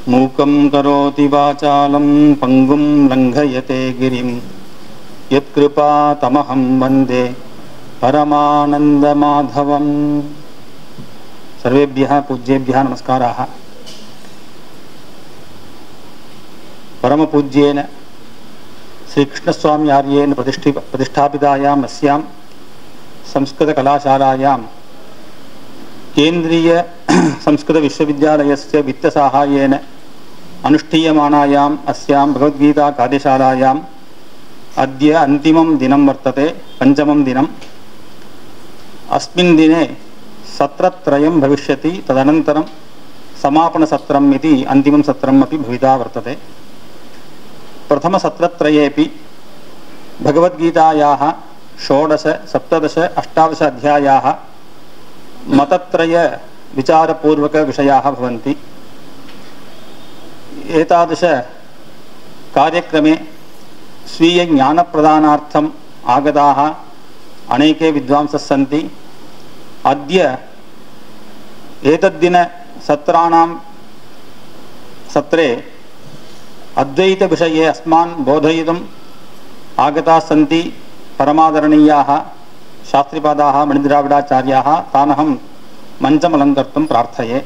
मूकं करोति वाचालं पंगुं लंघयते गिरिं यत्कृपातमहं वन्दे परमानन्दमाधवम्। सर्वेभ्यः पूज्येभ्यः नमस्काराः। परमपूज्येन श्रीकृष्णस्वामी आर्येण प्रतिष्ठापितायाम् अस्यां संस्कृतकलाशालायां केन्द्रीय संस्कृतविश्वविद्यालयस्य वित्तसाहाय्येन अनुष्ठीयमानायाम् अस्यां भगवद्गीता कार्यशालायाम् अद्य अन्तिमं दिनं वर्तते, पंचमं दिनम्। अस्मिन् दिने सत्रत्रयं भविष्यति, तदनन्तरं समापनसत्रम् इति अन्तिमं सत्रम् अपि भविता वर्तते। प्रथमसत्रत्रयेपि भगवद्गीतायाः 16, 17, 18 अध्यायाः मतत्रय विचारपूर्वकविषयाः भवन्ति। एतादृश कार्यक्रमे स्वीयज्ञानप्रदानार्थम् आगताः अनेके विद्वांसः सन्ति। अद्य एतद्दिन सत्रे अद्वैतविषये अस्मान् बोधयितुम् आगताः सन्ति परमादरणीयाः शास्त्रीपादाः मणिद्राविडाचार्याः। तानहं मञ्चमलङ्कर्तुं प्रार्थये।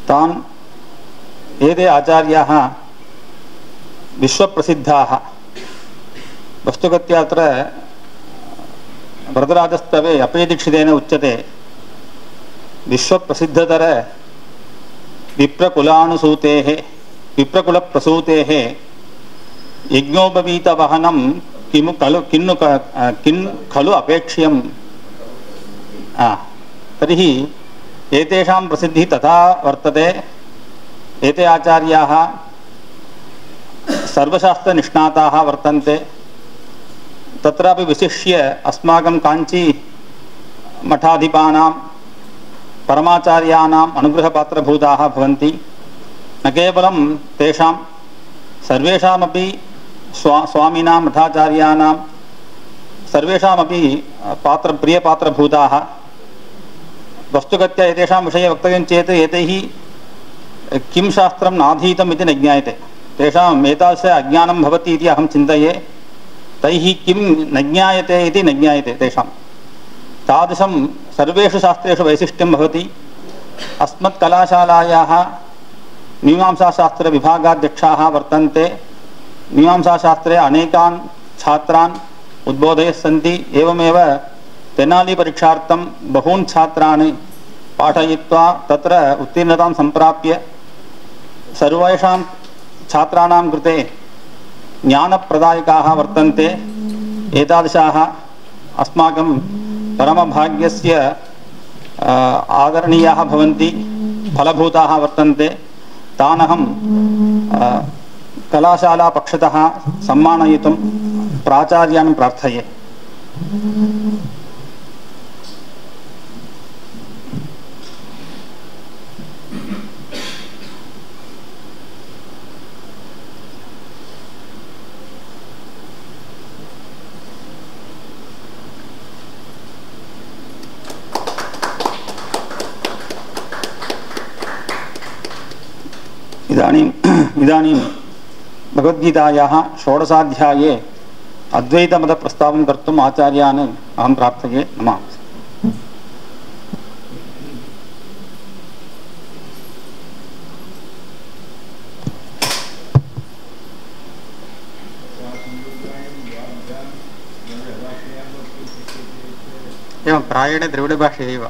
तान् एते आचार्याः विश्वप्रसिद्धाः। वस्तुगत्या अत्र वरदराजस्तवे अपयदीक्षितेन उच्यते विश्वप्रसिद्धतर विप्रकुलानुसूतेः विप्रकुलप्रसूतेः यज्ञोपवीतवहनं किं खलु अपेक्ष्यम्। तर्हि एतेषां प्रसिद्धिः तथा वर्तते। एते आचार्याः सर्वशास्त्रनिष्णाताः वर्तन्ते। तत्रापि विशिष्य अस्माकं काञ्ची मठाधिपानां परमाचार्याणाम् अनुग्रहपात्रभूताः भवन्ति। न केवलं तेषां सर्वेषामपि स्वामिनां मठाचार्याणां सर्वेषामपि प्रियपात्रभूताः। वस्तुगत्या एतेषां विषये वक्तव्यं चेत् एतैः किं शास्त्रं नाधीतम् इति न ज्ञायते। तेषाम् एतादृश अज्ञानं भवति इति अहं चिन्तये। तैः किं न ज्ञायते इति न ज्ञायते तेषां। तादृशं सर्वेषु शास्त्रेषु वैशिष्ट्यं भवति। अस्मत्कलाशालायाः मीमांसाशास्त्रविभागाध्यक्षाः वर्तन्ते। मीमांसाशास्त्रे अनेकान् छात्रान् उद्बोधयः सन्ति। एवमेव तेनालीपरीक्षार्थं बहून् छात्रान् पाठयित्वा तत्र उत्तीर्णतां सम्प्राप्य सर्वेषां छात्राणां कृते ज्ञानप्रदायकाः वर्तन्ते। एतादृशाः अस्माकं परमभाग्यस्य आदरणीयाः भवन्ति, फलभूताः वर्तन्ते। तानहं कलाशालापक्षतः सम्मानयितुं प्राचार्यान् प्रार्थये। इदानीं भगवद्गीतायाः 16 अद्वैतमतप्रस्तावं कर्तुम् आचार्यान् अहं प्रार्थये। नमः। एवं प्रायेण द्रविडभाषा एव।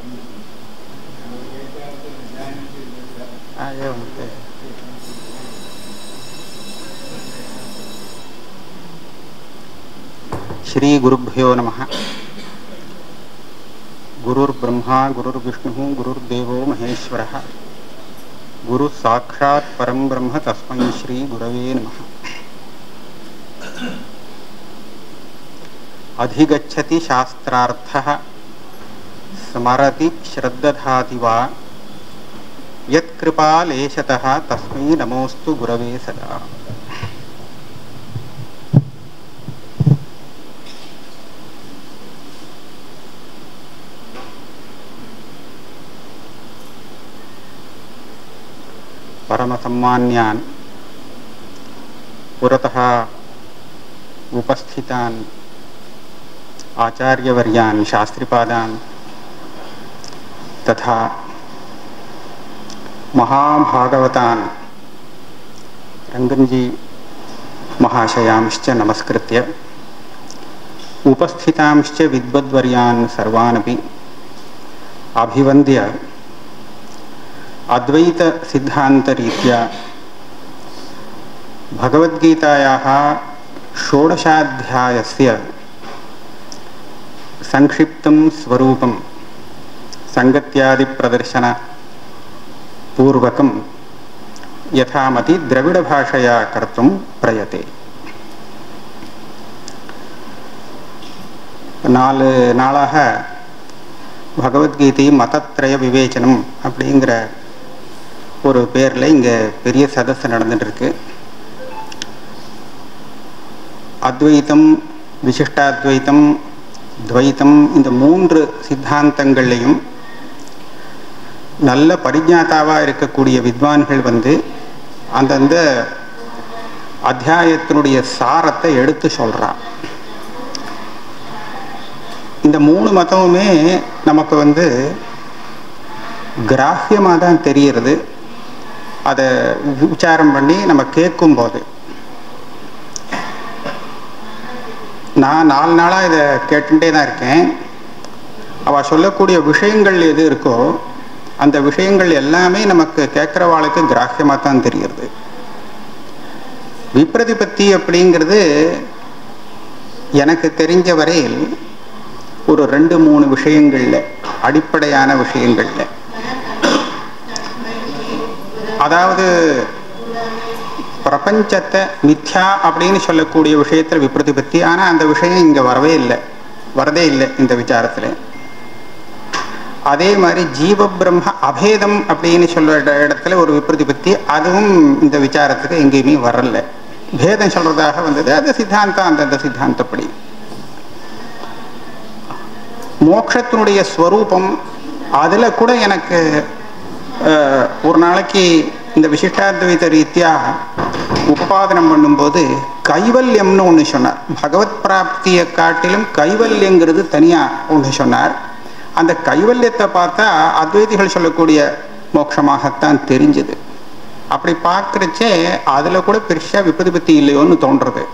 एवं श्री गुरुभ्यो नमः। गुरुर्ब्रह्मा गुरुर्विष्णुः गुरुर्देवो महेश्वरः गुरु साक्षात् परं ब्रह्म तस्मै श्री गुरवे नमः। अधिगच्छति शास्त्रार्थः स्मरति श्रद्दधाति वा यत्कृपालेशतः तस्मै नमोस्तु गुरवे सदा। परमसम्मान्यान् पुरतः उपस्थितान् आचार्यवर्यान् शास्त्रीपादान् तथा महाभागवतान् रंगनजी महाशयांश्च नमस्कृत्य उपस्थितांश्च विद्वद्वर्यान् सर्वानपि अभिवन्द्य अद्वैत सिद्धान्तरीत्या भगवद्गीतायाः षोडशाध्यायस्य संक्षिप्तं स्वरूपं संगत्यादिप्रदर्शन पूर्वकं यथामति द्रविडभाषया कर्तुं प्रयते. நாளாக பகவத்கீதை மதத்ரய விவேச்சனம் அப்படிங்கிற ஒரு பேரில் இங்கே பெரிய சதஸ் நடந்துட்டு இருக்கு. அத்வைத்தம், விசிஷ்டாத்வைத்தம், துவைத்தம், இந்த மூன்று சித்தாந்தங்கள்லையும் நல்ல பரிஞாதாவாக இருக்கக்கூடிய வித்வான்கள் அந்தந்த அத்தியாயத்தினுடைய சாரத்தை எடுத்து சொல்கிறான். இந்த மூணு மதமுமே நமக்கு கிராஹ்யமாக தான் தெரிகிறது. அதை விசாரம் பண்ணி நம்ம கேட்கும்போது, நான் 4 நாளாக இதை கேட்டுட்டே தான் இருக்கேன். அவள் சொல்லக்கூடிய விஷயங்கள் எது இருக்கோ அந்த விஷயங்கள் எல்லாமே நமக்கு கேட்குறவாளுக்கு கிராஹ்யமாக தான் தெரிகிறது. விப்ரதிபத்தி அப்படிங்கிறது எனக்கு தெரிஞ்ச வரையில் ஒரு 2-3 விஷயங்கள்ல, அடிப்படையான விஷயங்கள்ல, அதாவது பிரபஞ்சத்தை மித்யா அப்படின்னு சொல்லக்கூடிய விஷயத்தில் விப்ரதிபத்தி. ஆனால் அந்த விஷயம் இங்கே வரதே இல்லை இந்த விசாரத்தில். அதே மாதிரி ஜீவ பிரம்ம அபேதம் அப்படின்னு சொல்ற இடத்துல ஒரு விப்ரதிபத்தி, அதுவும் இந்த விசாரத்துக்கு எங்கேயுமே வரல. பேதம் சொல்றதாக வந்தது, அது சித்தாந்தம், அந்தந்த சித்தாந்தப்படி. மோட்சத்தினுடைய ஸ்வரூபம், அதில் கூட எனக்கு ஒரு நாளைக்கு இந்த விசிஷ்டாத்வைத ரீதியா உபபாதனம் பண்ணும்போது கைவல்யம்னு ஒன்று சொன்னார். பகவத் பிராப்தியை காட்டிலும் கைவல்யங்கிறது தனியாக ஒன்று சொன்னார். அந்த கைவல்யத்தை பார்த்தா அத்வைதிகள் சொல்லக்கூடிய மோட்சமாகத்தான் தெரிஞ்சது. அப்படி பார்க்குறச்சே அதில் கூட பெருசாக விப்ரதிபத்தி இல்லையோன்னு தோன்றது.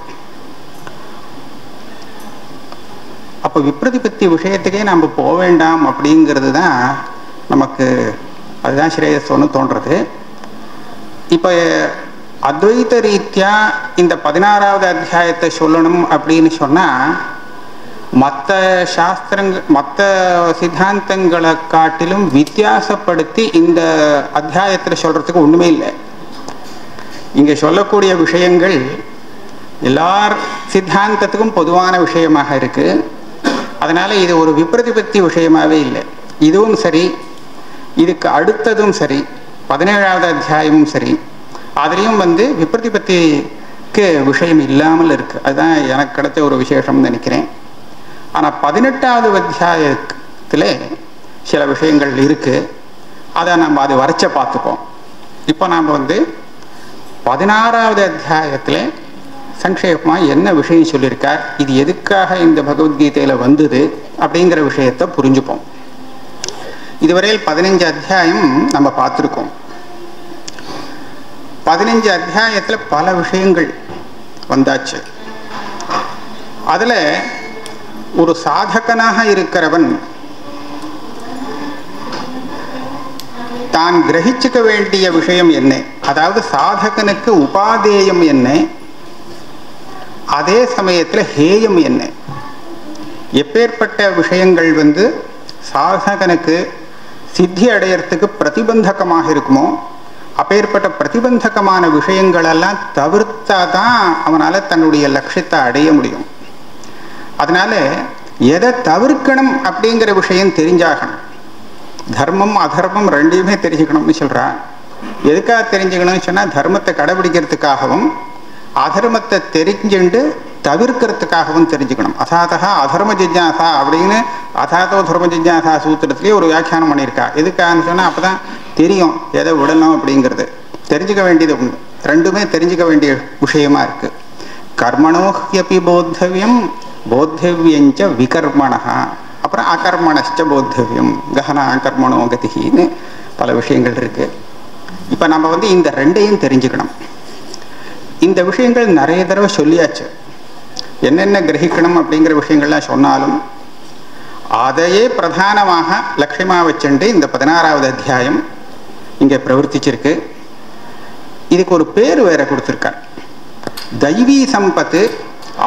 அப்போ விப்ரதிபத்தி விஷயத்துக்கே நம்ம போக வேண்டாம் அப்படிங்கிறது தான் நமக்கு, அதுதான் ஸ்ரேயஸ்ன்னு தோன்றது. இப்போ அத்வைத ரீதியா இந்த 16வது அத்தியாயத்தை சொல்லணும் அப்படின்னு சொன்னால், மற்ற சாஸ்திரங்கள், மற்ற சித்தாந்தங்களை காட்டிலும் வித்தியாசப்படுத்தி இந்த அத்தியாயத்தில் சொல்கிறதுக்கு ஒன்றுமே இல்லை. இங்கே சொல்லக்கூடிய விஷயங்கள் எல்லார் சித்தாந்தத்துக்கும் பொதுவான விஷயமாக இருக்குது. அதனால் இது ஒரு விப்ரதிபத்தி விஷயமாகவே இல்லை. இதுவும் சரி, இதுக்கு அடுத்ததும் சரி, 17வது அத்தியாயமும் சரி, அதுலேயும் விப்ரதிபத்திக்கு விஷயம் இல்லாமல் இருக்குது. அதுதான் எனக்கு கிடைச்ச ஒரு விசேஷம்னு நினைக்கிறேன். ஆனால் 18வது அத்தியாயத்தில் சில விஷயங்கள் இருக்குது. அதை நம்ம அது வரைச்ச பார்த்துப்போம். இப்போ நாம் 16வது அத்தியாயத்தில் சங்கேபமாக என்ன விஷயம் சொல்லியிருக்கார், இது எதுக்காக இந்த பகவத்கீதையில் வந்தது அப்படிங்கிற விஷயத்தை புரிஞ்சுப்போம். இதுவரையில் 15 அத்தியாயம் நம்ம பார்த்துருக்கோம். 15 அத்தியாயத்தில் பல விஷயங்கள் வந்தாச்சு. அதில் ஒரு சாதகனாக இருக்கிறவன் தான் கிரகிச்சுக்க வேண்டிய விஷயம் என்ன, அதாவது சாதகனுக்கு உபாதேயம் என்ன, அதே சமயத்தில் ஹேயம் என்ன, எப்பேற்பட்ட விஷயங்கள் சாதகனுக்கு சித்தி அடையறதுக்கு பிரதிபந்தகமாக இருக்குமோ அப்பேற்பட்ட பிரதிபந்தகமான விஷயங்களெல்லாம் தவிர்த்தா தான் அவனால் தன்னுடைய லட்சியத்தை அடைய முடியும். அதனால எதை தவிர்க்கணும் அப்படிங்கிற விஷயம் தெரிஞ்சாகணும். தர்மம் அதர்மம் ரெண்டையுமே தெரிஞ்சுக்கணும்னு சொல்றா. எதுக்காக தெரிஞ்சுக்கணும்னு சொன்னால், தர்மத்தை கடைபிடிக்கிறதுக்காகவும் அதர்மத்தை தெரிஞ்சுண்டு தவிர்க்கிறதுக்காகவும் தெரிஞ்சுக்கணும். அதாதா அதர்ம ஜிஜ்ஞாசா அப்படின்னு அதாதோ தர்ம ஜிஜ்ஞாசா சூத்திரத்திலேயே ஒரு வியாக்கியானம் பண்ணியிருக்கா. எதுக்காகன்னு சொன்னால் அப்போ தான் தெரியும் எதை விடணும் அப்படிங்கிறது. தெரிஞ்சுக்க வேண்டியது உண்டு. ரெண்டுமே தெரிஞ்சுக்க வேண்டிய விஷயமா இருக்கு. கர்மணோஹ்யபி போத்தவியம் போத்தவியஞ்ச விகர்மணா, அப்புறம் அகர்மணச்ச போத்தவியம், கஹனா கர்மணோ கதின்னு பல விஷயங்கள் இருக்கு. இப்போ நம்ம இந்த ரெண்டையும் தெரிஞ்சுக்கணும். இந்த விஷயங்கள் நிறைய தடவை சொல்லியாச்சு. என்னென்ன கிரகிக்கணும் அப்படிங்கிற விஷயங்கள்லாம் சொன்னாலும் அதையே பிரதானமாக லட்சியமாக வச்சுட்டு இந்த 16வது அத்தியாயம் இங்கே பிரவர்த்திச்சிருக்கு. இதுக்கு ஒரு பேர் வேற கொடுத்துருக்கார், தெய்வீ சம்பத்து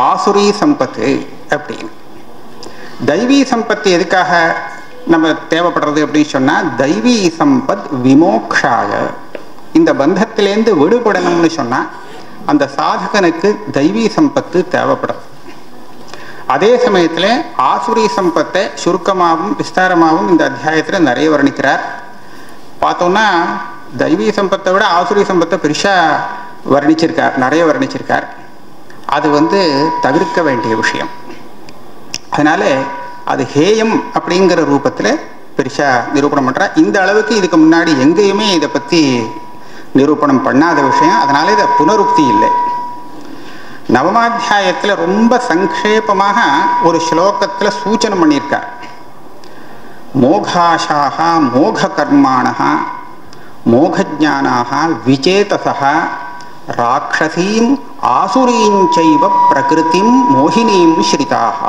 ஆசுரி சம்பத்து அப்படின்னு. தெய்வீ சம்பத்து எதுக்காக நம்ம தேவைப்படுறது அப்படின்னு சொன்னால், தெய்வீ சம்பத் விமோக்ஷாய, இந்த பந்தத்திலேருந்து விடுபடணும்னு சொன்னால் அந்த சாதகனுக்கு தெய்வீ சம்பத்து தேவைப்படுறது. அதே சமயத்தில் ஆசுரி சம்பத்தை சுருக்கமாகவும் விஸ்தாரமாகவும் இந்த அத்தியாயத்தில் நிறைய வர்ணிக்கிறார். பார்த்தோம்னா தெய்வீ சம்பத்தை விட ஆசுரி சம்பத்தை பெருசாக வர்ணிச்சிருக்கார், நிறைய வர்ணிச்சிருக்கார். அது தவிர்க்க வேண்டிய விஷயம். அதனால அது ஹேயம் அப்படிங்கிற ரூபத்தில் பெருசாக நிரூபணம் பண்ணுறார். இந்த அளவுக்கு இதுக்கு முன்னாடி எங்கேயுமே இதை பற்றி நிரூபணம் பண்ணாத விஷயம். அதனால இதை புனருக்தி இல்லை. நவமாத்தியாயத்தில் ரொம்ப சங்கேபமாக ஒரு ஸ்லோகத்தில் சூச்சனை பண்ணியிருக்கார். மோகாஷாக மோக கர்மாண மோகஜானாக விசேதசா ராட்சசீம் ஆசுரீஞ்சைவ பிரகிருதிம் மோகினீம் ஸ்ரிதாக.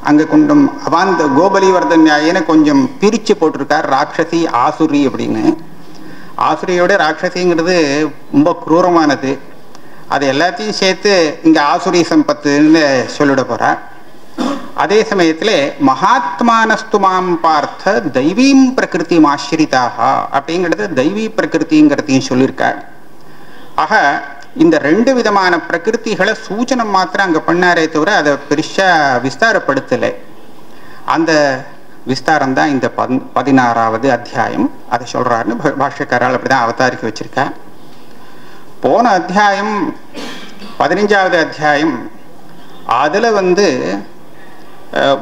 அங்கே கொஞ்சம் அவாந்த கோபலிவர்தன் நியாயன கொஞ்சம் பிரித்து போட்டிருக்கார், ராட்சசி ஆசுரி அப்படின்னு. ஆசுரியோட ராட்சசிங்கிறது ரொம்ப குரூரமானது. அது எல்லாத்தையும் சேர்த்து இங்கே ஆசுரி சம்பத்துன்னு சொல்லிட போகிறார். அதே சமயத்தில் மகாத்மானஸ்து மாம் பார்த்த தெய்வீம் பிரகிருதி ஆசிரிதாக அப்படிங்கிறது தெய்வீ பிரகிருதிங்கிறதையும் சொல்லியிருக்கார். ஆக இந்த ரெண்டு விதமான பிரகிருதிகளை சூச்சனம் மாத்திரம் அங்கே பண்ணாரே தவிர அதை பெருசாக விஸ்தாரப்படுத்தலை. அந்த விஸ்தாரம் தான் இந்த 16வது அத்தியாயம். அதை சொல்கிறாருன்னு பாஷ்யக்காரால் அப்படி தான் அவதாரிக்க வச்சிருக்கா. போன அத்தியாயம் 15வது அத்தியாயம், அதில்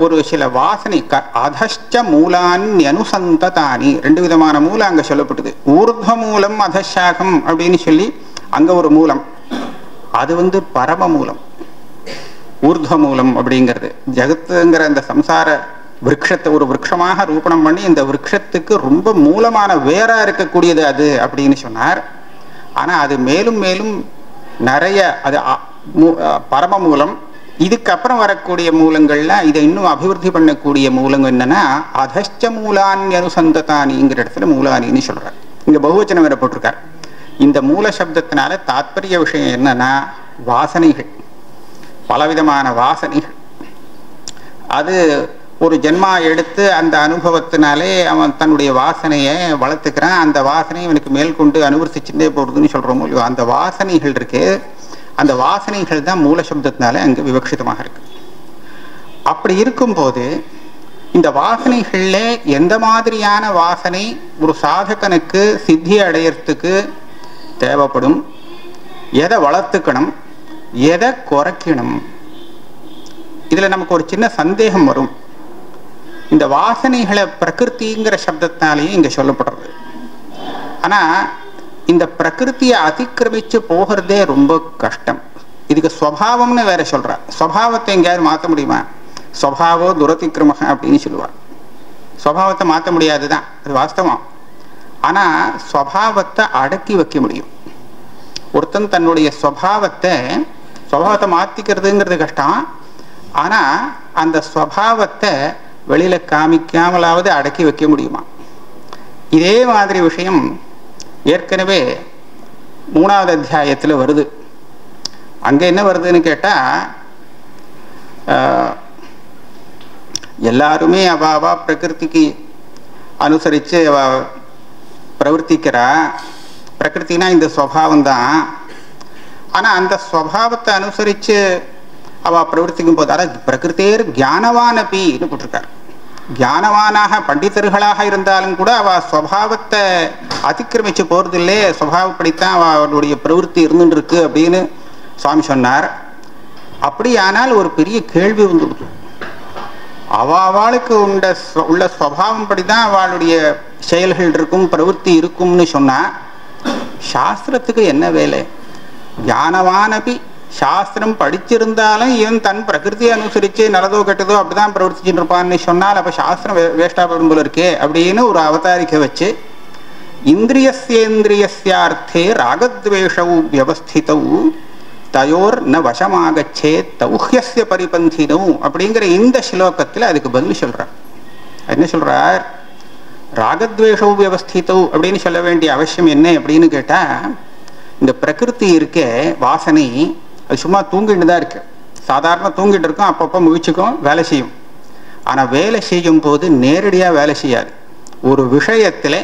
ஒரு சில வாசனை அதஷ்ட மூலான் அனுசந்ததானி, ரெண்டு விதமான மூலம் அங்கே சொல்லப்பட்டது. ஊர்த மூலம் அதஷாகம் அப்படின்னு சொல்லி அங்கே ஒரு மூலம், அது பரம மூலம். ஊர்த மூலம் அப்படிங்கிறது ஜகத்துங்கிற அந்த சம்சார விருட்சத்தை ஒரு விருட்சமாக ரூபணம் பண்ணி இந்த விருட்சத்துக்கு ரொம்ப மூலமான வேறா இருக்கக்கூடியது அது அப்படின்னு சொன்னார். ஆனால் அது மேலும் மேலும் நிறைய அது பரம மூலம். இதுக்கப்புறம் வரக்கூடிய மூலங்கள்ல இதை இன்னும் அபிவிருத்தி பண்ணக்கூடிய மூலங்கள் என்னன்னா அதஷ்ட மூலானி அனுசந்ததானிங்கிற இடத்துல மூலானின்னு சொல்றார். இங்க பகுவச்சனம் வேற போட்டிருக்கார். இந்த மூல சப்தத்தினால தாத்பரிய விஷயம் என்னன்னா வாசனைகள், பலவிதமான வாசனைகள். அது ஒரு ஜென்மா எடுத்து அந்த அனுபவத்தினாலே அவன் தன்னுடைய வாசனையை வளர்த்துக்கிறான். அந்த வாசனை இவனுக்கு மேல் கொண்டு அனுவர்த்திச்சுட்டே போடுதுன்னு சொல்றோமோ இல்லையோ, அந்த வாசனைகள் இருக்கு. அந்த வாசனைகள் தான் மூல சப்தத்தினால அங்கு விவக்ஷிதமாக இருக்கு. அப்படி இருக்கும்போது இந்த வாசனைகள்ல எந்த மாதிரியான வாசனை ஒரு சாதகனுக்கு சித்தி அடையறதுக்கு தேவைப்படும், எதை வளர்த்துக்கணும், எதை குறைக்கணும், இதுல நமக்கு ஒரு சின்ன சந்தேகம் வரும். இந்த வாசனைகளை பிரகிருதிங்கிற சப்தத்தினாலேயே இங்க சொல்லப்படுறது. ஆனா இந்த பிரகிருத்தியை அதிக்கிரமிச்சு போகிறதே ரொம்ப கஷ்டம். இதுக்கு ஸ்வபாவம்னு வேற சொல்ற. ஸ்வபாவத்தை எங்கேயாவது மாற்ற முடியுமா? ஸ்வபாவோ துரதிக்கிரமக அப்படின்னு சொல்லுவார். ஸ்வபாவத்தை மாற்ற முடியாதுதான், அது வாஸ்தவம். ஆனா ஸ்வபாவத்தை அடக்கி வைக்க முடியும். ஒருத்தன் தன்னுடைய ஸ்வபாவத்தை மாத்திக்கிறதுங்கிறது கஷ்டம். ஆனா அந்த ஸ்வபாவத்தை வெளியில காமிக்காமலாவது அடக்கி வைக்க முடியுமா? இதே மாதிரி விஷயம் ஏற்கனவே 3வது அத்தியாயத்தில் வருது. அங்க என்ன வருதுன்னு கேட்டா, எல்லாருமே அவ பிரகிருதிக்கு அனுசரிச்சு அவ பிரவர்த்திக்கிறா. பிரகிருத்தினா இந்த ஸ்வபாவம் தான். ஆனா அந்த ஸ்வபாவத்தை அனுசரிச்சு அவ பிரவர்த்திக்கும் போது, அதாவது பிரகிருத்தேர் ஞானவானபின்னு போட்டிருக்கார். ஞானவானாக பண்டிதர்களாக இருந்தாலும் கூட அவ ஸ்வபாவத்தை அதிக்கிரமிச்சு போறதில்லே, ஸ்வபாவப்படித்தான் அவளுடைய பிரவருத்தி இருந்துட்டு இருக்கு அப்படின்னு சுவாமி சொன்னார். அப்படியானால் ஒரு பெரிய கேள்வி வந்துடுது. அவளுக்கு உள்ள ஸ்வபாவம் படிதான் அவளுடைய செயல்கள் இருக்கும், பிரவருத்தி இருக்கும்னு சொன்னா சாஸ்திரத்துக்கு என்ன வேலை? ஞானவானபி சாஸ்திரம் படிச்சிருந்தாலும் இவன் தன் பிரகிருதியை அனுசரித்து நல்லதோ கெட்டதோ அப்படிதான் பிரவர்த்திச்சுட்டு இருப்பான்னு சொன்னால் அப்போ சாஸ்திரம் வேஸ்டா போடும் போல இருக்கே அப்படின்னு ஒரு அவதாரிக்கை வச்சு இந்திரியஸ்யேந்திரியஸ்யார்த்தே ராகத்வேஷௌ வியவஸ்திதௌ தயோர் ந வசமாகச்சே தௌஹ்யஸ்ய பரிபந்தினௌ அப்படிங்கிற இந்த ஸ்லோகத்தில் அதுக்கு பதில் சொல்றார். என்ன சொல்றார்? ராகத்வேஷௌ வியவஸ்திதௌ அப்படின்னு சொல்ல வேண்டிய அவசியம் என்ன அப்படின்னு கேட்டா, இந்த பிரகிருதி இருக்க வாசனை அது சும்மா தூங்கிட்டு தான் இருக்கு. சாதாரண தூங்கிட்டு இருக்கும், அப்பப்போ முழிச்சுக்கும், வேலை செய்யும். ஆனால் வேலை செய்யும் போது நேரடியாக வேலை செய்யாது. ஒரு விஷயத்தில்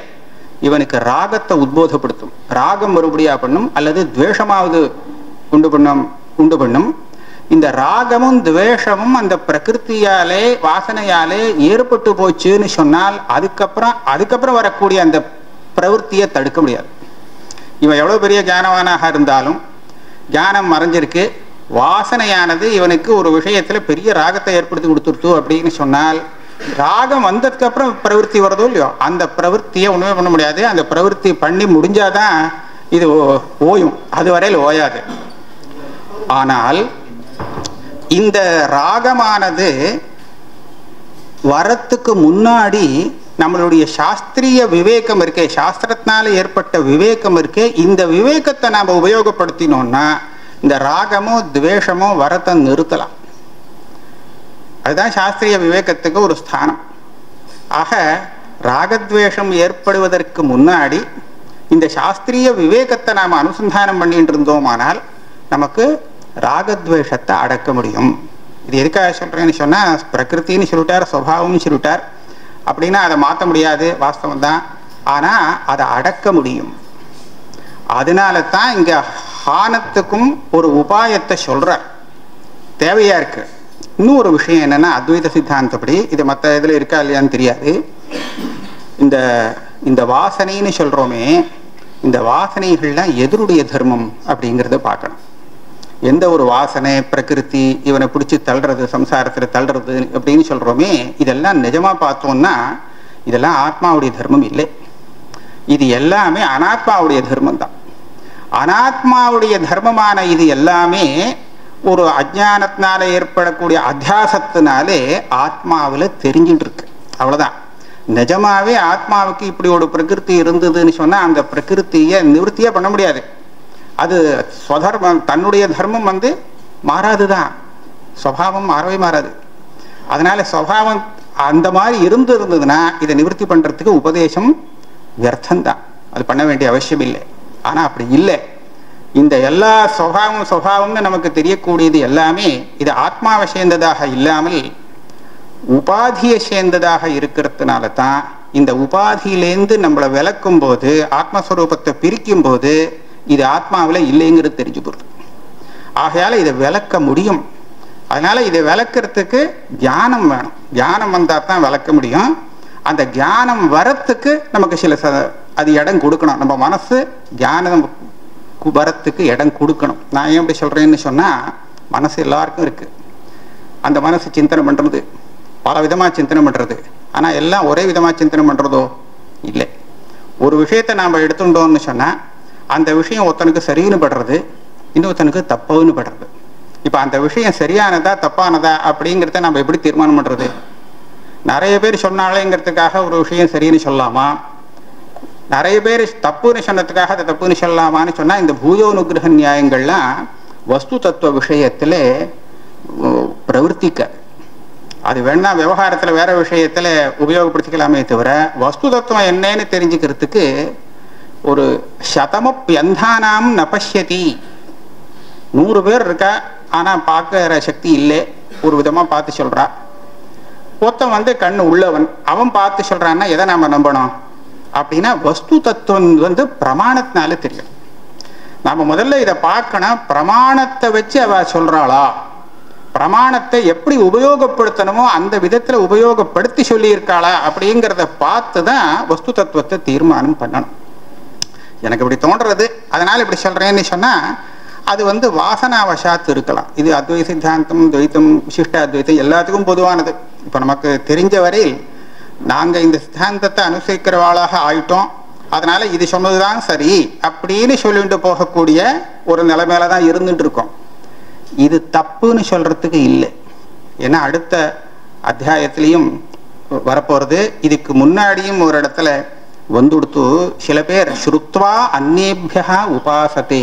இவனுக்கு ராகத்தை உத்போதப்படுத்தும், ராகம் மறுபடியாக பண்ணும், அல்லது துவேஷமாவது உண்டு பண்ணும். இந்த ராகமும் துவேஷமும் அந்த பிரகிருத்தியாலே வாசனையாலே ஏற்பட்டு போச்சுன்னு சொன்னால் அதுக்கப்புறம் வரக்கூடிய அந்த பிரவೃತ್ತಿயை தடுக்க முடியாது. இவன் எவ்வளோ பெரிய ஞானவானாக இருந்தாலும் ஞானம் மறைஞ்சிருக்கு, வாசனையானது இவனுக்கு ஒரு விஷயத்தில் பெரிய ராகத்தை ஏற்படுத்தி கொடுத்துருத்து அப்படின்னு சொன்னால், ராகம் வந்ததுக்கு அப்புறம் பிரவೃತ್ತಿ வருதோ இல்லையோ, அந்த பிரவೃತ್ತಿயை ஒன்றுமே பண்ண முடியாது. அந்த பிரவೃತ್ತಿ பண்ணி முடிஞ்சாதான் இது ஓயும், அது வரையில் ஓயாது. ஆனால் இந்த ராகமானது வரத்துக்கு முன்னாடி நம்மளுடைய சாஸ்திரிய விவேகம் இருக்கே, சாஸ்திரத்தினால ஏற்பட்ட விவேகம் இருக்கே, இந்த விவேகத்தை நாம் உபயோகப்படுத்தினோம்னா இந்த ராகமோ துவேஷமோ வரத்தை நிறுத்தலாம். அதுதான் சாஸ்திரிய விவேகத்துக்கு ஒரு ஸ்தானம். ஆக ராகத்வேஷம் ஏற்படுவதற்கு முன்னாடி இந்த சாஸ்திரிய விவேகத்தை நாம் அனுசந்தானம் பண்ணிட்டு இருந்தோமானால் நமக்கு ராகத்வேஷத்தை அடக்க முடியும். இது எதுக்காக சொல்றேன்னு சொன்னா, பிரகிருத்தின்னு சொல்லிட்டார், சுபாவம்னு சொல்லிட்டார். அப்படின்னா அதை மாற்ற முடியாது, வாஸ்தவம் தான். ஆனால் அதை அடக்க முடியும். அதனால தான் இங்கே ஹானத்துக்கும் ஒரு உபாயத்தை சொல்கிறார், தேவையாக இருக்கு. இன்னும் ஒரு விஷயம் என்னென்னா, அத்வைத சித்தாந்தப்படி இது மற்ற இதில் இருக்கா இல்லையான்னு தெரியாது, இந்த வாசனைன்னு சொல்கிறோமே, இந்த வாசனைகள்லாம் எதனுடைய தர்மம் அப்படிங்கிறத பார்க்கணும். எந்த ஒரு வாசனை பிரகிருதி இவனை பிடிச்சி தள்ளுறது, சம்சாரத்தில் தள்ளுறது அப்படின்னு சொல்கிறோமே, இதெல்லாம் நிஜமாக பார்த்தோம்னா இதெல்லாம் ஆத்மாவுடைய தர்மம் இல்லை. இது எல்லாமே அனாத்மாவுடைய தர்மம் தான். அனாத்மாவுடைய தர்மமான இது எல்லாமே ஒரு அஜ்ஞானத்தினால ஏற்படக்கூடிய அத்தியாசத்தினாலே ஆத்மாவில் தெரிஞ்சுட்டு இருக்கு, அவ்வளோதான். நிஜமாவே ஆத்மாவுக்கு இப்படி ஒரு பிரகிருதி இருந்ததுன்னு சொன்னால் அந்த பிரகிருத்தியை நிவர்த்தியே பண்ண முடியாது. அது ஸ்வதர்மம், தன்னுடைய தர்மம் மாறாது தான், சுபாவம் மாறவே மாறாது. அதனால சுபாவம் அந்த மாதிரி இருந்ததுன்னா இதை நிவர்த்தி பண்ணுறதுக்கு உபதேசம் வியர்த்தம்தான், அது பண்ண வேண்டிய அவசியம் இல்லை. ஆனால் அப்படி இல்லை. இந்த எல்லா சுபாவம்னு நமக்கு தெரியக்கூடியது எல்லாமே இது ஆத்மாவை சேர்ந்ததாக இல்லாமல் உபாதியை சேர்ந்ததாக இருக்கிறதுனால தான் இந்த உபாதியிலேருந்து நம்மளை விளக்கும் போது, ஆத்மஸ்வரூபத்தை பிரிக்கும் போது இது ஆத்மாவில் இல்லைங்கிறது தெரிஞ்சு போகுது. ஆகையால் இதை விளக்க முடியும். அதனால இதை விளக்கிறதுக்கு ஞானம் வேணும். ஞானம் வந்தால் தான் விளக்க முடியும். அந்த ஞானம் வரத்துக்கு நமக்கு சில அது இடம் கொடுக்கணும். நம்ம மனசு ஞானம் வரத்துக்கு இடம் கொடுக்கணும். நான் ஏன் எப்படி சொல்கிறேன்னு சொன்னால், மனசு எல்லாருக்கும் இருக்குது. அந்த மனசு சிந்தனை பண்ணுறது, பல விதமாக சிந்தனை பண்ணுறது. ஆனால் எல்லாம் ஒரே விதமாக சிந்தனை பண்ணுறதோ இல்லை. ஒரு விஷயத்தை நாம் எடுத்துட்டோம்னு சொன்னால் அந்த விஷயம் ஒருத்தனுக்கு சரின்னு படுறது, இன்னொருத்தனுக்கு தப்புன்னு படுறது. இப்போ அந்த விஷயம் சரியானதா தப்பானதா அப்படிங்கிறத நம்ம எப்படி தீர்மானம் பண்ணுறது? நிறைய பேர் சொன்னாலேங்கிறதுக்காக ஒரு விஷயம் சரின்னு சொல்லலாமா? நிறைய பேர் தப்புன்னு சொன்னதுக்காக அதை தப்புன்னு சொல்லலாமான்னு சொன்னால், இந்த பூயோனுகிரக நியாயங்கள்லாம் வஸ்து தத்துவ விஷயத்தில் பிரவர்த்திக்க, அது வேணா விவகாரத்தில் வேற விஷயத்தில் உபயோகப்படுத்திக்கலாமே தவிர, வஸ்து தத்துவம் என்னன்னு தெரிஞ்சுக்கிறதுக்கு ஒரு சதமப்யந்தானாம் நபஷ்யதி, 100 பேர் இருக்கா ஆனால் பார்க்குற சக்தி இல்லை, ஒரு விதமாக பார்த்து சொல்கிறா. ஒருத்தன் கண்ணு உள்ளவன், அவன் பார்த்து சொல்கிறான்னா எதை நாம் நம்பணும் அப்படின்னா, வஸ்து தத்துவம் பிரமாணத்தினால தெரியும். நாம் முதல்ல இதை பார்க்கணும், பிரமாணத்தை வச்சு அவ சொல்கிறாளா, பிரமாணத்தை எப்படி உபயோகப்படுத்தணுமோ அந்த விதத்தில் உபயோகப்படுத்தி சொல்லியிருக்காளா அப்படிங்கிறத பார்த்து தான் வஸ்து தத்துவத்தை தீர்மானம் பண்ணணும். எனக்கு இப்படி தோன்றது, அதனால் இப்படி சொல்கிறேன்னு சொன்னால் அது வாசனாவசாத்து இருக்கலாம். இது அத்வைத சித்தாந்தம், துவைத்தம், விசிஷ்ட அத்வைத்தம் எல்லாத்துக்கும் பொதுவானது. இப்போ நமக்கு தெரிஞ்ச வரையில் நாங்கள் இந்த சித்தாந்தத்தை அனுசரிக்கிறவாளாக ஆயிட்டோம். அதனால இது சொன்னதுதான் சரி அப்படின்னு சொல்லிட்டு போகக்கூடிய ஒரு நிலைமையில தான் இருந்துட்டு இருக்கோம். இது தப்புன்னு சொல்றதுக்கு இல்லை. ஏன்னா அடுத்த அத்தியாயத்திலையும் வரப்போறது. இதுக்கு முன்னாடியும் ஒரு இடத்துல வந்துடுத்து சில பேர் ஸ்ருத்வா அந்நேபியா உபாசத்தே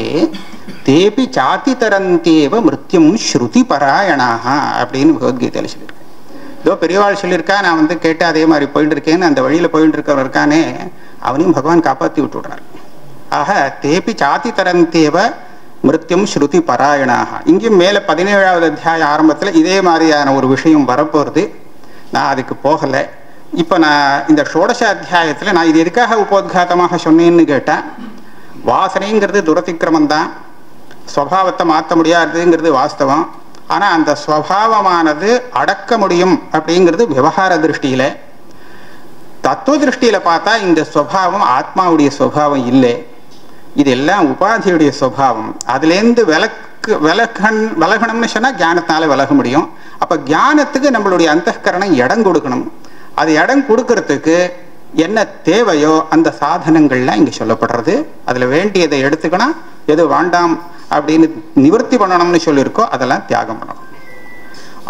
தேபி சாத்தி தரந்தேவ மிருத்யும் ஸ்ருதி பராயணாக அப்படின்னு பகவத்கீதையில சொல்லியிருக்கேன். இதோ பெரியவாள் சொல்லியிருக்கா, நான் கேட்டு அதே மாதிரி போயிட்டு இருக்கேன்னு அந்த வழியில போயிட்டு இருக்கவர் இருக்கானே அவனையும் பகவான் காப்பாற்றி விட்டு விடுறார். ஆக தேபி சாத்தி தரந்தேவ மிருத்யும் ஸ்ருதி பராயணாக. இங்கேயும் மேல 17வது அத்தியாய ஆரம்பத்துல இதே மாதிரியான ஒரு விஷயம் வரப்போறது. நான் அதுக்கு போகலை. இப்ப நான் இந்த ஷோடச அத்தியாயத்துல நான் இது எதுக்காக உபோத்காதமாக சொன்னேன்னு கேட்டேன். வாசனைங்கிறது துரதிக்கிரமம் தான், ஸ்வபாவத்தை மாற்ற முடியாதுங்கிறது வாஸ்தவம். ஆனா அந்த ஸ்வபாவமானது அடக்க முடியும் அப்படிங்கிறது விவகார திருஷ்டியில. தத்துவ திருஷ்டியில பார்த்தா இந்த ஸ்வபாவம் ஆத்மாவுடைய ஸ்வபாவம் இல்லை, இதெல்லாம் உபாதியுடைய ஸ்வபாவம். அதுலேருந்து விலகணும்னு சொன்னா ஞானத்தினால விலக முடியும். அப்ப ஞானத்துக்கு நம்மளுடைய அந்தःகரணம் இடம் கொடுக்கணும். அது இடம் கொடுக்கறதுக்கு என்ன தேவையோ அந்த சாதனங்கள்லாம் இங்க சொல்லப்படுறது. அதுல வேண்டியதை எடுத்துக்கணும், எது வேண்டாம் அப்படின்னு நிவர்த்தி பண்ணணும்னு சொல்லியிருக்கோ அதெல்லாம் தியாகம் பண்ணணும்.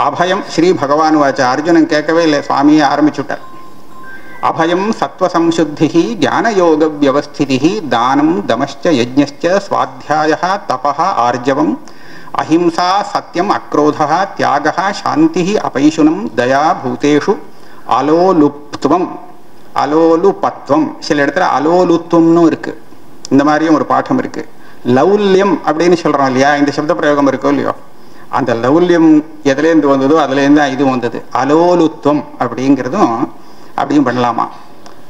அபயம் ஸ்ரீ பகவான் வாச்ச. அர்ஜுனன் கேட்கவே இல்லை, சுவாமியே ஆரம்பிச்சுட்டார். அபயம் சத்வசம்சுத்தி ஞானயோக வியவஸ்திதி தானம் தமश्च யஜ்ஞश्च ஸ்வாத்யாயः தபः ஆர்ஜவம் அஹிம்சா சத்யம் அக்ரோதः தியாகः சாந்தி அபைஷுனம் தயா பூதேஷு அலோலுப்துவம் அலோலுபத்வம். சில இடத்துல அலோலுத்துவம்னு இருக்கு. இந்த மாதிரியும் ஒரு பாடம் இருக்கு. லௌல்யம் அப்படின்னு சொல்றோம் இல்லையா, இந்த சப்த பிரயோகம் இருக்கோ இல்லையோ, அந்த லௌல்யம் எதுலேருந்து வந்ததோ அதுலேருந்து இது வந்தது. அலோலுத்துவம் அப்படிங்கிறதும் அப்படியும் பண்ணலாமா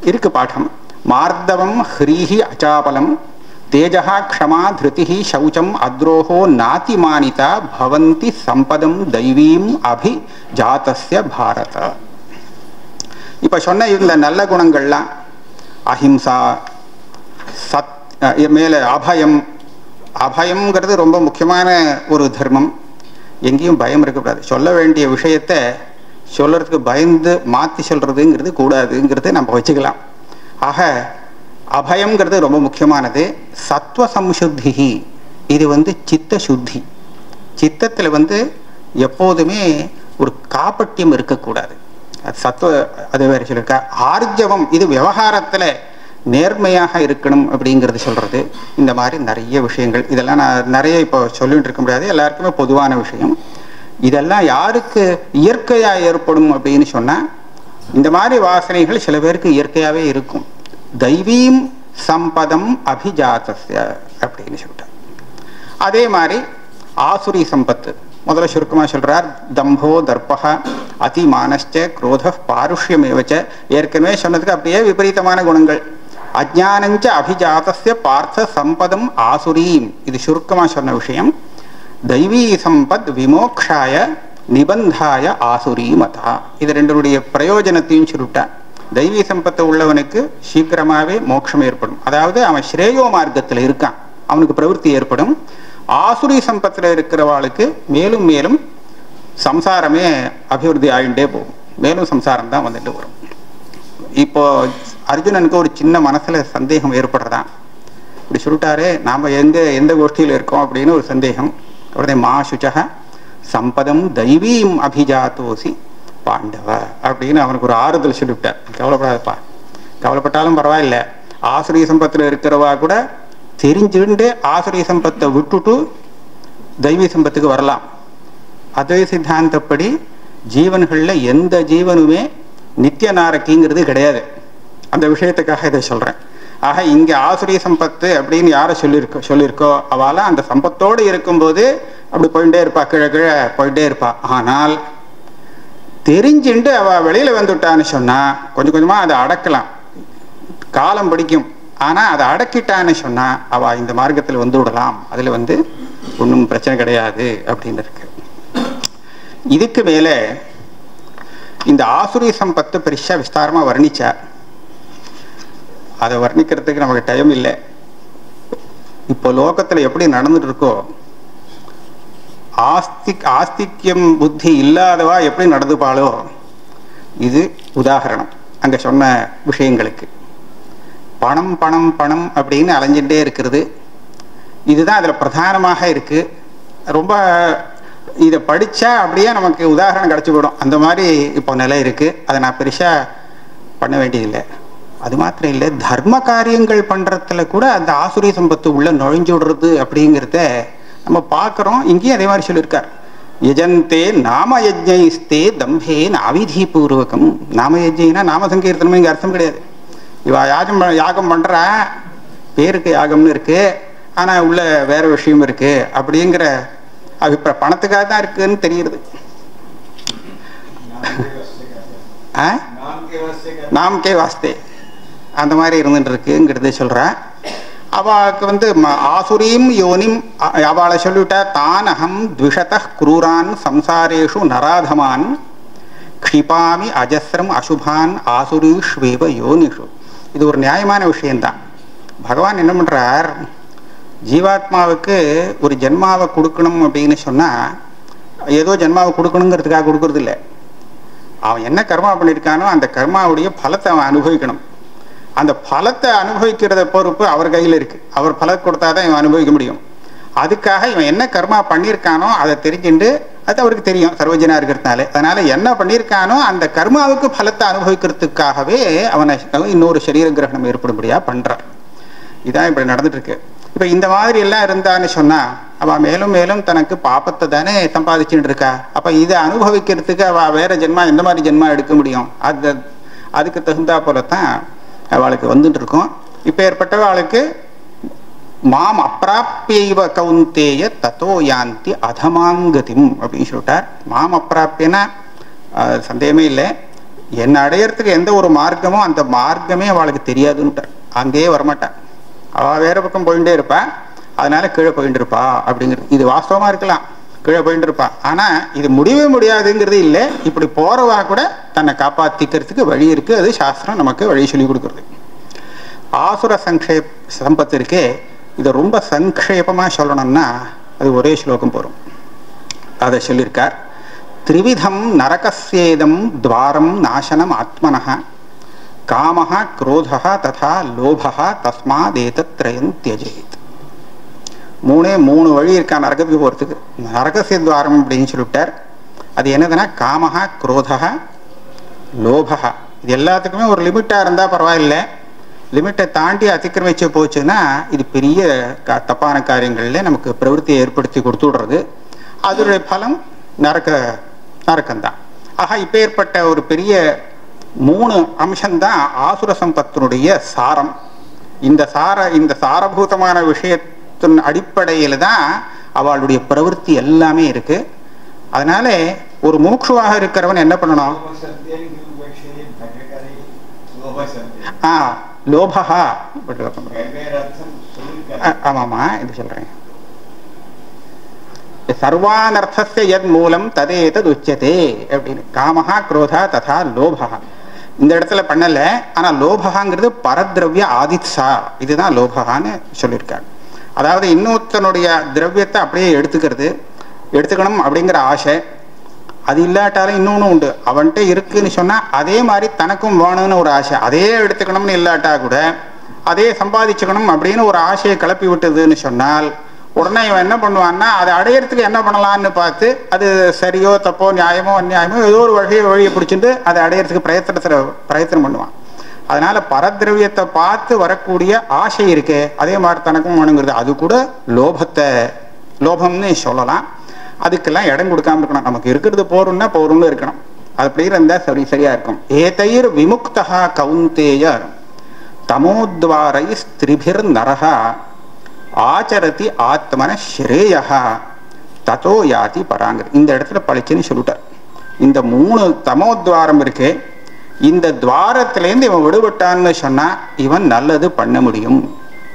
இருக்கு பாடம். மார்தவம் ஹ்ரீஹி அச்சாபலம் தேஜா க்ஷமா திருதி சௌச்சம் அத்ரோஹோ நாதிமானிதா பவந்தி சம்பதம் தெய்வீம் அபி ஜாதஸ்ய பாரத. இப்ப சொன்ன இந்த நல்ல குணங்கள்லாம் அஹிம்சா, சத், மேல அபயம். அபயம்ங்கிறது ரொம்ப முக்கியமான ஒரு தர்மம். எங்கேயும் பயம் இருக்கக்கூடாது. சொல்ல வேண்டிய விஷயத்த சொல்றதுக்கு பயந்து மாத்தி சொல்றதுங்கிறது கூடாதுங்கிறது நம்ம வச்சுக்கலாம். ஆக அபயம்ங்கிறது ரொம்ப முக்கியமானது. சத்வ சம்சுத்தி, இது சித்த சுத்தி. சித்தத்துல எப்போதுமே ஒரு காப்பட்டியம் இருக்கக்கூடாது. சத்துவ அது வேற சொல்லியிருக்கா. ஆர்ஜவம், இது விவகாரத்துல நேர்மையாக இருக்கணும் அப்படிங்கிறது சொல்றது. இந்த மாதிரி நிறைய விஷயங்கள், இதெல்லாம் நான் நிறைய இப்போ சொல்லிட்டு இருக்க முடியாது, எல்லாருக்குமே பொதுவான விஷயம். இதெல்லாம் யாருக்கு இயற்கையா ஏற்படும் அப்படின்னு சொன்னா, இந்த மாதிரி வாசனைகள் சில பேருக்கு இயற்கையாவே இருக்கும். தெய்வீம் சம்பதம் அபிஜாதஸ்ய அப்படின்னு சொல்லிட்டார். அதே மாதிரி ஆசுரி சம்பத்து முதல்ல சுருக்கமா சொல்றார். தம்போ தர்பக அதிமானச்ச குரோத பாருஷ்யமேவச்ச. ஏற்கனவே சொன்னதுக்கு அப்படியே விபரீதமான குணங்கள். அஜ்ஞானஞ்ச அபிஜாதஸ்ய பார்த்த சம்பதம் ஆசுரீம், இது சுருக்கமா சொன்ன விஷயம். தெய்வீ சம்பத் விமோக்ஷாய நிபந்தாய ஆசுரி மதா. இது ரெண்டுடைய பிரயோஜனத்தையும் சுருட்டா. தெய்வீ சம்பத்து உள்ளவனுக்கு சீக்கிரமாவே மோட்சம் ஏற்படும். அதாவது அவன் ஸ்ரேயோ மார்க்கத்தில் இருக்கான், அவனுக்கு பிரவருத்தி ஏற்படும். ஆசுரி சம்பத்துல இருக்கிறவாளுக்கு மேலும் மேலும் சம்சாரமே அபிவிருத்தி ஆகிண்டே போகும். மேலும் சம்சாரம் தான் வந்துட்டு வரும். இப்போ அர்ஜுனனுக்கு ஒரு சின்ன மனசுல சந்தேகம் ஏற்படுறதா. இப்படி சொல்லிட்டாரு, நாம எந்த கோஷ்டியில இருக்கோம் அப்படின்னு ஒரு சந்தேகம். உடனே மா சுச்சக சம்பதம் தெய்வீம் அபிஜாத்தோசி பாண்டவ அப்படின்னு அவனுக்கு ஒரு ஆறுதல் சொல்லிவிட்டார். கவலைப்படாதப்பா, கவலைப்பட்டாலும் பரவாயில்ல. ஆசுரிய சம்பத்துல இருக்கிறவா கூட தெரிஞ்சுட்டு ஆசுரிய சம்பத்தை விட்டுட்டு தெய்வீ சம்பத்துக்கு வரலாம். அத்வைத சித்தாந்தப்படி ஜீவன்கள்ல எந்த ஜீவனுமே நித்திய நாரக்கிங்கிறது கிடையாது. அந்த விஷயத்துக்காக இதை சொல்றேன். ஆக இங்க ஆசுரிய சம்பத்து அப்படின்னு யாரை சொல்லியிருக்கோ அவளா அந்த சம்பத்தோடு இருக்கும்போது அப்படி போயிட்டே இருப்பா, கீழே கீழே போயிட்டே இருப்பா. ஆனால் தெரிஞ்சுட்டு அவ வெளியில வந்துட்டான்னு சொன்னா கொஞ்சம் கொஞ்சமா அதை அடக்கலாம், காலம் பிடிக்கும். ஆனா அதை அடக்கிட்டான்னு சொன்னா அவ இந்த மார்க்கத்தில் வந்து விடலாம். அதுல ஒன்றும் பிரச்சனை கிடையாது அப்படின்னு இருக்கு. இதுக்கு மேல இந்த ஆசுரிய சம்பத்து பெருசா விஸ்தாரமா வர்ணிச்சார். அதை வர்ணிக்கிறதுக்கு நமக்கு டைம் இல்லை. இப்போ லோகத்துல எப்படி நடந்துட்டு இருக்கோ, ஆஸ்திக்யம் புத்தி இல்லாதவா எப்படி நடந்துப்பாளோ இது உதாகரணம் அங்க சொன்ன விஷயங்களுக்கு. பணம் பணம் பணம் அப்படின்னு அலைஞ்சுட்டே இருக்கிறது. இதுதான் அதில் பிரதானமாக இருக்குது. ரொம்ப இதை படித்தா அப்படியே நமக்கு உதாரணம் கிடச்சி போயிடும். அந்த மாதிரி இப்போ நிலை இருக்குது. அதை நான் பெருசாக பண்ண வேண்டியதில்லை. அது மாத்திரம் இல்லை, தர்ம காரியங்கள் பண்ணுறதுல கூட அந்த ஆசுரி சம்பத்து உள்ளே நுழைஞ்சு விடுறது அப்படிங்கிறத நம்ம பார்க்குறோம். இங்கேயும் அதே மாதிரி சொல்லியிருக்கார். யஜந்தே நாம யஜ்ஞைஸ்தே தம்பேன் அவிதி பூர்வகம். நாம யஜ்ஞைனா நாம சங்கீர்த்தனம் இங்கே அர்த்தம் கிடையாது. இவா யாகம் பண்ணுறா, பேருக்கு யாகம்னு இருக்கு, ஆனால் உள்ள வேற விஷயம் இருக்கு அப்படிங்கிற அபிப்பிராயம் பணத்துக்காக தான் இருக்குன்னு தெரியுது. நாம்கே வாஸ்தே அந்த மாதிரி இருந்துட்டு இருக்குங்கிறத சொல்கிறேன். அவளுக்கு ஆசுரீம் யோனிம் அவளை சொல்லிவிட்டா, தான் அகம் த்விஷத குரூரான் சம்சாரேஷு நராதமான் க்ஷிபாமி அஜஸ்ரம் அசுபான் ஆசுரீஷ்வேவ யோனிஷு. இது ஒரு நியாயமான விஷயம்தான். பகவான் என்ன பண்ணுறார், ஜீவாத்மாவுக்கு ஒரு ஜென்மாவை கொடுக்கணும் அப்படின்னு சொன்னால் ஏதோ ஜென்மாவை கொடுக்கணுங்கிறதுக்காக கொடுக்கறது இல்லை. அவன் என்ன கர்மா பண்ணியிருக்கானோ அந்த கர்மாவுடைய பலத்தை அவன் அனுபவிக்கணும். அந்த பலத்தை அனுபவிக்கிறத பொறுப்பு அவர் கையில் இருக்குது. அவர் பலத்தை கொடுத்தா தான் இவன் அனுபவிக்க முடியும். அதுக்காக இவன் என்ன கர்மா பண்ணியிருக்கானோ அதை தெரிஞ்சுட்டு, அது அவருக்கு தெரியும் சர்வஜனா இருக்கிறதுனால. அதனால் என்ன பண்ணியிருக்கானோ அந்த கர்மாவுக்கு பலத்தை அனுபவிக்கிறதுக்காகவே அவனை இன்னொரு சரீர கிரகணம் ஏற்படும்படியாக பண்ணுறான். இதான் இப்படி நடந்துட்டுருக்கு. இப்போ இந்த மாதிரி எல்லாம் இருந்தான்னு சொன்னால் அவள் மேலும் மேலும் தனக்கு பாப்பத்தை தானே சம்பாதிச்சுட்டு இருக்கா. அப்போ இதை அனுபவிக்கிறதுக்கு அவள் வேற ஜென்மா எந்த மாதிரி ஜென்மா எடுக்க முடியும்? அதுக்கு தகுந்தா போலத்தான் அவளுக்கு வந்துட்டு இருக்கும். இப்போ ஏற்பட்டவளுக்கு மாம் அப்பிராப்பியைவ கௌந்தேய தத்தோ யாந்தி அதமாங்கதிம் அப்படின்னு சொல்லிட்டார். மாம் அப்பிராப்பியனா சந்தேகமே இல்லை, என்னை அடையிறதுக்கு எந்த ஒரு மார்க்கமோ அந்த மார்க்கமே அவளுக்கு தெரியாதுன்னுட்டார். அங்கேயே வரமாட்டான். அவள் வேற பக்கம் போயிட்டே இருப்பா, அதனால கீழே போயிட்டு இருப்பா அப்படிங்கிறது. இது வாஸ்தவமா இருக்கலாம், கீழே போயிட்டு இருப்பா. ஆனால் இது முடியவே முடியாதுங்கிறது இல்லை. இப்படி போறவா கூட தன்னை காப்பாற்றிக்கிறதுக்கு வழி இருக்கு. அது சாஸ்திரம் நமக்கு வழி சொல்லி கொடுக்குறது. ஆசுர சம்பத்து இருக்கே, இதை ரொம்ப சங்கேபமாக சொல்லணும்னா அது ஒரே ஸ்லோகம் போகும். அதை சொல்லியிருக்கார். த்ரிவிதம் நரகசேதம் துவாரம் நாசனம் ஆத்மனஹ காமஹ குரோதஹ ததா லோபஹ தஸ்மாதேதத்ரயம் தியஜேத். மூணு வழி இருக்கா நரகத்துக்கு போகிறதுக்கு. நரகசிய துவாரம் அப்படின்னு சொல்லிவிட்டார். அது என்னதுன்னா காமஹ குரோதஹ லோபஹ. இது எல்லாத்துக்குமே ஒரு லிமிட்டாக இருந்தால் பரவாயில்லை. லிமிட்டை தாண்டி அதிக்கிரமிச்சு போச்சுன்னா இது பெரிய தப்பான காரியங்களில் நமக்கு பிரவருத்தியை ஏற்படுத்தி கொடுத்து விடுறது. அதோடைய பலம் நரக்கம்தான். ஆக இப்போ ஏற்பட்ட ஒரு பெரிய 3 அம்சம்தான் ஆசுர சம்பத்தினுடைய சாரம். இந்த சாரபூதமான விஷயத்தின் அடிப்படையில் தான் அவளுடைய பிரவருத்தி எல்லாமே இருக்கு. அதனால ஒரு முமுட்சுவாக இருக்கிறவன் என்ன பண்ணணும்? லோபஹா. ஆமாமா, இது சொல்றேன். சர்வானர்த்தஸ்ய யத் மூலம் ததேதத் உச்யதே அப்படின்னு. காமஹா குரோதா ததா லோபஹா இந்த இடத்துல பண்ணல. ஆனா லோபஹாங்கிறது பரத்ரவிய ஆதித்சா, இதுதான் லோபஹான்னு சொல்லியிருக்காங்க. அதாவது இன்னொருத்தனுடைய திரவியத்தை அப்படியே எடுத்துக்கணும் அப்படிங்கிற ஆசை. அது இல்லாட்டாலும் இன்னொன்று உண்டு. அவன்கிட்ட இருக்குன்னு சொன்னா அதே மாதிரி தனக்கும் வேணும்னு ஒரு ஆசை. அதே எடுத்துக்கணும்னு இல்லாட்டா கூட அதே சம்பாதிச்சுக்கணும் அப்படின்னு ஒரு ஆசையை கிளப்பி விட்டதுன்னு சொன்னால் உடனே இவன் என்ன பண்ணுவான்னா அதை அடையிறதுக்கு என்ன பண்ணலான்னு பார்த்து அது சரியோ தப்போ நியாயமோ அந்நியாயமோ ஏதோ ஒரு வழியை பிடிச்சிட்டு அதை அடையிறதுக்கு பிரயத்தனம் பண்ணுவான். அதனால பரதிரவியத்தை பார்த்து வரக்கூடிய ஆசை இருக்கே, அதே மாதிரி தனக்கும் வேணுங்கிறது. அது கூட லோபம்னு சொல்லலாம். அதுக்கெல்லாம் இடம் கொடுக்காம இருக்கணும். நமக்கு இருக்கிறது போரும்னு இருக்கணும். அது அப்படி இருந்தா சரியா இருக்கும். ஏதைர் விமுக்தா கௌந்தேய தமோத்வாரை ஸ்திரிபிர் நரஹா ஆச்சரதி ஆத்மன ஸ்ரேயா ததோ யாதி பராங்கர். இந்த இடத்துல பழிச்சுன்னு சொல்லிட்டார். இந்த 3 தமோத்வாரம் இருக்கு. இந்த துவாரத்திலேருந்து இவன் விடுபட்டான்னு சொன்னா இவன் நல்லது பண்ண முடியும்.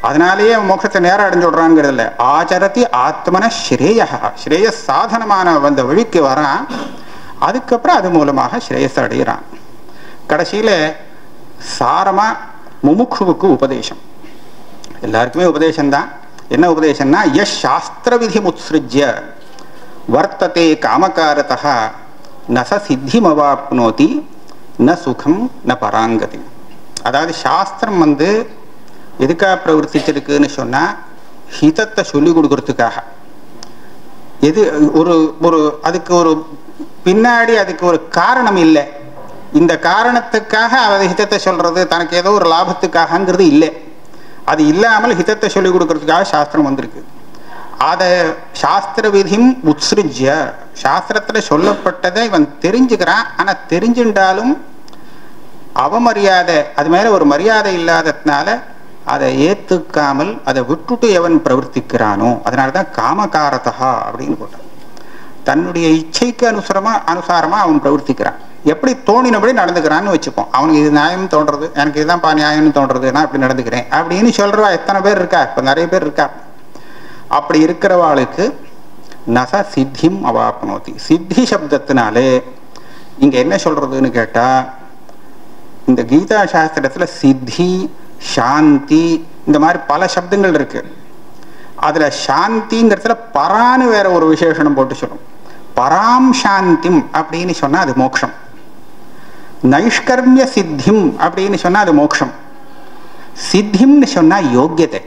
அதனாலேயே அவன் மோட்சத்தை நேரம் அடைஞ்சு விடுறாங்கிறது இல்லை. ஆச்சரதி ஆத்மன ஸ்ரேயா, ஸ்ரேய சாதனமான வந்த வழிக்கு வரான். அதுக்கப்புறம் அது மூலமாக ஸ்ரேயஸ் அடைகிறான். கடைசியில சாரமா முமுட்சுவுக்கு உபதேசம். எல்லாருக்குமே உபதேசம்தான். என்ன உபதேசம்னா, யஸ் சாஸ்திர விதி முத்ஸ்ருஜ்ய வர்த்ததே காமகாரதா ந ச சித்திமவாப்னோதி ந சுகம் ந பராங்கதி. அதாவது சாஸ்திரம் எதுக்காக பிரவர்த்திச்சிருக்குன்னு சொன்னா ஹிதத்தை சொல்லி கொடுக்கறதுக்காக. எது ஒரு ஒரு அதுக்கு ஒரு பின்னாடி அதுக்கு ஒரு காரணம் இல்லை. இந்த காரணத்துக்காக அது ஹிதத்தை சொல்றது தனக்கு ஏதோ ஒரு லாபத்துக்காகங்கிறது இல்லை. அது இல்லாமல் ஹிதத்தை சொல்லிக் கொடுக்கறதுக்காக சாஸ்திரம் வந்திருக்கு. அதை சாஸ்திர விதியும் உத்ஸ்ருஜ்ய, சாஸ்திரத்துல சொல்லப்பட்டதை இவன் தெரிஞ்சுக்கிறான். ஆனா தெரிஞ்சுட்டாலும் அவமரியாதை, அது மேல ஒரு மரியாதை இல்லாததுனால அதை ஏத்துக்காமல் அதை விட்டுட்டு எவன் பிரவர்த்திக்கிறானோ அதனாலதான் காமகாரதா அப்படின்னு போட்டான். தன்னுடைய இச்சைக்கு அனுசாரமா அவன் பிரவர்த்திக்கிறான். எப்படி தோணினபடி நடந்துக்கிறான்னு வச்சுப்போம். அவனுக்கு இது நியாயம் தோன்றது, எனக்கு இதுதான்ப்பா நியாயம்னு தோன்றது, நான் இப்படி நடந்துக்கிறேன் அப்படின்னு சொல்றவா எத்தனை பேர் இருக்கா? இப்ப நிறைய பேர் இருக்கா. அப்படி இருக்கிறவாளுக்கு நச சித்திம் அவாப்னோதி. சித்தி சப்தத்தினாலே இங்க என்ன சொல்றதுன்னு கேட்டா, இந்த கீதா சாஸ்திரத்துல சித்தி, சாந்தி, இந்த மாதிரி பல சப்தங்கள் இருக்கு. அதுல சாந்திங்கிறதுல பரான்னு வேற ஒரு விசேஷனம் போட்டு சொல்லும். பராம் சாந்திம் அப்படின்னு சொன்னா அது மோட்சம். நைஷ்கர்மிய சித்திம் அப்படின்னு சொன்னா அது மோட்சம். சித்திம்னு சொன்னா யோக்கியத்தை.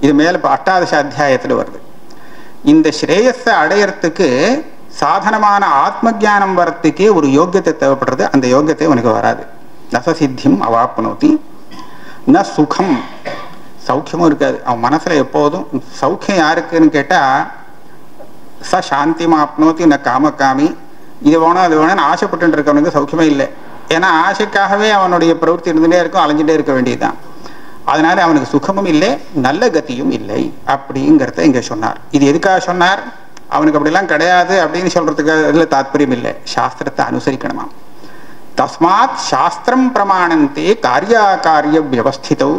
இது மேல அஷ்டாதச அத்தியாயத்துல வருது. இந்த ஸ்ரேயஸை அடையறதுக்கு சாதனமான ஆத்ம ஜானம் வரத்துக்கே ஒரு யோக்கியத்தை தேவைப்படுறது. அந்த யோக்கியத்தை உனக்கு வராது. நச சித்திம் அவாப்னோதி ந சுகம், சௌக்கியமும் இருக்காது. அவன் மனசுல எப்போதும் சௌக்கியம் யாருக்குன்னு கேட்டா, ச சாந்தி ஆப்னோதி ந காமகாமி. இது வேணும் அது வேணும்னு ஆசைப்பட்டு இருக்கவனுக்கு சௌக்கியமே இல்லை. ஏன்னா ஆசைக்காகவே அவனுடைய பிரவൃத்தி இருந்துட்டே இருக்கும், அலைஞ்சிட்டே இருக்க வேண்டியதுதான். அதனால அவனுக்கு சுகமும் இல்லை, நல்ல கதியும் இல்லை அப்படிங்கிறத இங்க சொன்னார். இது எதுக்காக சொன்னார்? அவனுக்கு அப்படிலாம் கிடையாது அப்படின்னு சொல்றதுக்கு இதுல தாத்பரியம் இல்லை. சாஸ்திரத்தை அனுசரிக்கணுமா. தஸ்மாத் சாஸ்திரம் பிரமாணந்தே காரியாகாரிய வியவஸ்திதௌ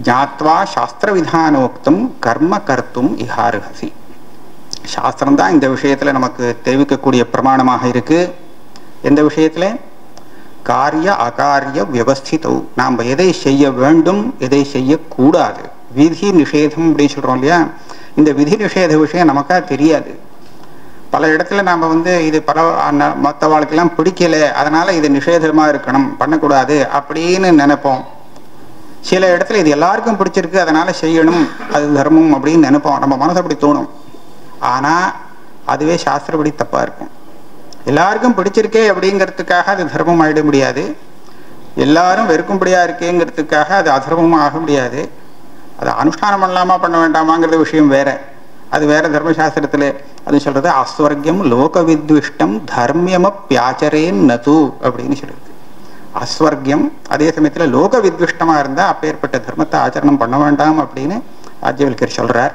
ஜாத்வா சாஸ்திர விதானோக்தம் கர்ம கர்த்தும் இஹார்ஹசி. சாஸ்திரம் தான் இந்த விஷயத்துல நமக்கு தெரிவிக்கக்கூடிய பிரமாணமாக இருக்கு. எந்த விஷயத்துல? காரிய அகாரிய வியவஸ்திதௌ. நாம் எதை செய்ய வேண்டும், எதை செய்யக்கூடாது. விதி நிஷேதம் அப்படின்னு சொல்றோம் இல்லையா? இந்த விதி நிஷேத விஷயம் நமக்கா தெரியாது. பல இடத்துல நாம இது பல மற்ற வாழ்க்கையெல்லாம் பிடிக்கல, அதனால இது நிஷேதமா இருக்கணும், பண்ணக்கூடாது அப்படின்னு நினைப்போம். சில இடத்துல இது எல்லாருக்கும் பிடிச்சிருக்கு, அதனால செய்யணும், அது தர்மம் அப்படின்னு நினைப்போம். நம்ம மனசு அப்படி தோணும். ஆனா அதுவே சாஸ்திரப்படி தப்பா இருக்கும். எல்லாருக்கும் பிடிச்சிருக்கே அப்படிங்கிறதுக்காக அது தர்மம் ஆயிட முடியாது. எல்லாரும் வெறுக்கும்படியா இருக்கேங்கிறதுக்காக அது அதர்மம் ஆக முடியாது. அது அனுஷ்டானம் பண்ணலாமா பண்ண வேண்டாமாங்கிற விஷயம் வேற. அது வேற தர்மசாஸ்திரத்துல அது சொல்றது அஸ்வர்கியம் லோக வித்விஷ்டம் தர்மியமப்யாச்சரேன் நது அப்படின்னு சொல்லிருக்கு. அஸ்வர்கியம் அதே சமயத்துல லோக வித்விஷ்டமா இருந்தா அப்பேற்பட்ட தர்மத்தை ஆச்சரணம் பண்ண வேண்டாம் அப்படின்னு யாஜ்ஞவல்கர் சொல்றார்.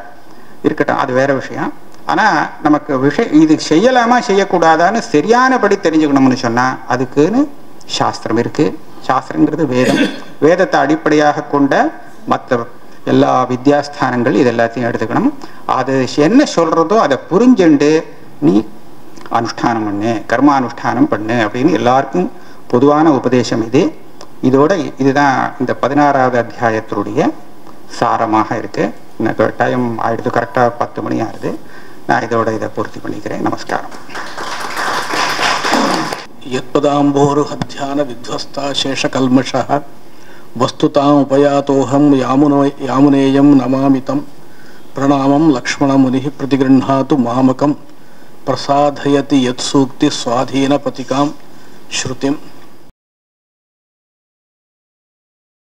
இருக்கட்டும், அது வேற விஷயம். ஆனா நமக்கு விஷயம் இது செய்யலாமா செய்யக்கூடாதான்னு சரியானபடி தெரிஞ்சுக்கணும்னு சொன்னா அதுக்குன்னு சாஸ்திரம் இருக்கு. சாஸ்திரங்கிறது வேதம். வேதத்தை அடிப்படையாக கொண்ட மற்ற எல்லா வித்யாஸ்தானங்கள் இது எல்லாத்தையும் எடுத்துக்கணும். அது என்ன சொல்றதோ அதை புரிஞ்சுண்டு நீ அனுஷ்டானம் பண்ணு, கர்மானுஷ்டானம் பண்ணு அப்படின்னு எல்லாருக்கும் பொதுவான உபதேசம் இது. இதோட இதுதான் இந்த 16வது அத்தியாயத்தினுடைய சாரமாக இருக்கு. எனக்கு டைம் ஆயிடுது, கரெக்டா 10 மணி ஆகுது. நான் இதோட இதை பூர்த்தி பண்ணிக்கிறேன். நமஸ்காரம். யத்பதாம்போரு ஹத்யான வித்வஸ்தா சேஷகல்மஷः வஸ்துதாம் உபயாதோஹம் யாமுனேயம் நமாமிதம் பிரணாமம் லக்ஷ்மணமுனிः பிரதிகೃಹಾತು மாமகம் பிரசாதயதி யத் சூக்தி ஸ்வாதீன பதிகாம் ஸ்ருதிம்